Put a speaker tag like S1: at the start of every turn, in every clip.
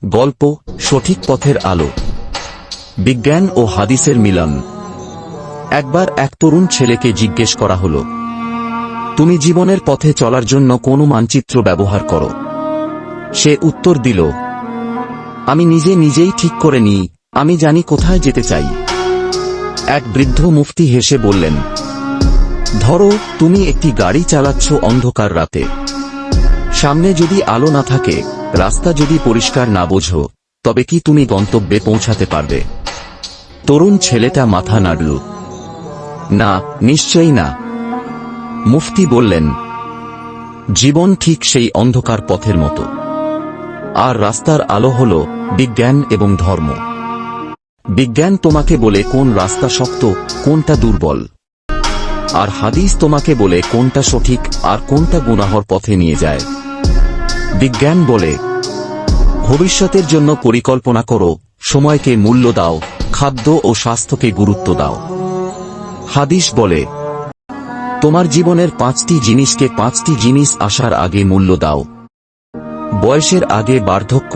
S1: গল্প সঠিক পথের আলো। বিজ্ঞান ও হাদিসের মিলন। একবার এক তরুণ ছেলেকে জিজ্ঞেস করা হলো, তুমি জীবনের পথে চলার জন্য কোন মানচিত্র ব্যবহার করো? সে উত্তর দিল, আমি নিজেই ঠিক করে নিই, আমি জানি কোথায় যেতে চাই। এক বৃদ্ধ মুফতি হেসে বললেন, ধরো তুমি একটি গাড়ি চালাচ্ছ অন্ধকার রাতে। সামনে যদি আলো না থাকে, রাস্তা যদি পরিষ্কার না বোঝো, তবে কি তুমি গন্তব্যে পৌঁছাতে পারবে? তরুণ ছেলেটা মাথা নাড়ল, না, নিশ্চয়ই না। মুফতি বললেন, জীবন ঠিক সেই অন্ধকার পথের মতো, আর রাস্তার আলো হল বিজ্ঞান এবং ধর্ম। বিজ্ঞান তোমাকে বলে কোন রাস্তা শক্ত, কোনটা দুর্বল, আর হাদিস তোমাকে বলে কোনটা সঠিক আর কোনটা গুনাহর পথে নিয়ে যায়। বিজ্ঞান বলে, ভবিষ্যতের জন্য পরিকল্পনা করো, সময়কে মূল্য দাও, খাদ্য ও স্বাস্থ্যকে গুরুত্ব দাও। হাদিস বলে, তোমার জীবনের 5টি জিনিসকে 5টি জিনিস আসার আগে মূল্য দাও। বয়সের আগে বার্ধক্য,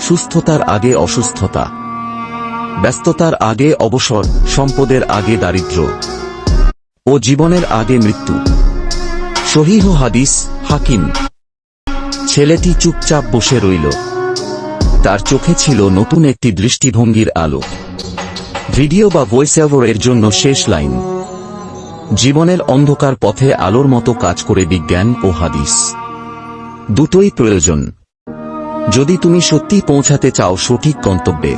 S1: সুস্থতার আগে অসুস্থতা, ব্যস্ততার আগে অবসর, সম্পদের আগে দারিদ্র্য ও জীবনের আগে মৃত্যু। সহিহ হাদিস, হাকিম। ছেলেটি চুপচাপ বসে রইল। তার চোখে ছিল নতুন একটি দৃষ্টিভঙ্গির আলো। ভিডিও বা ভয়েস ওভারের জন্য শেষ লাইন, জীবনের অন্ধকার পথে আলোর মতো কাজ করে বিজ্ঞান ও হাদিস। দুটোই প্রয়োজন যদি তুমি সত্যি পৌঁছাতে চাও সঠিক গন্তব্যে।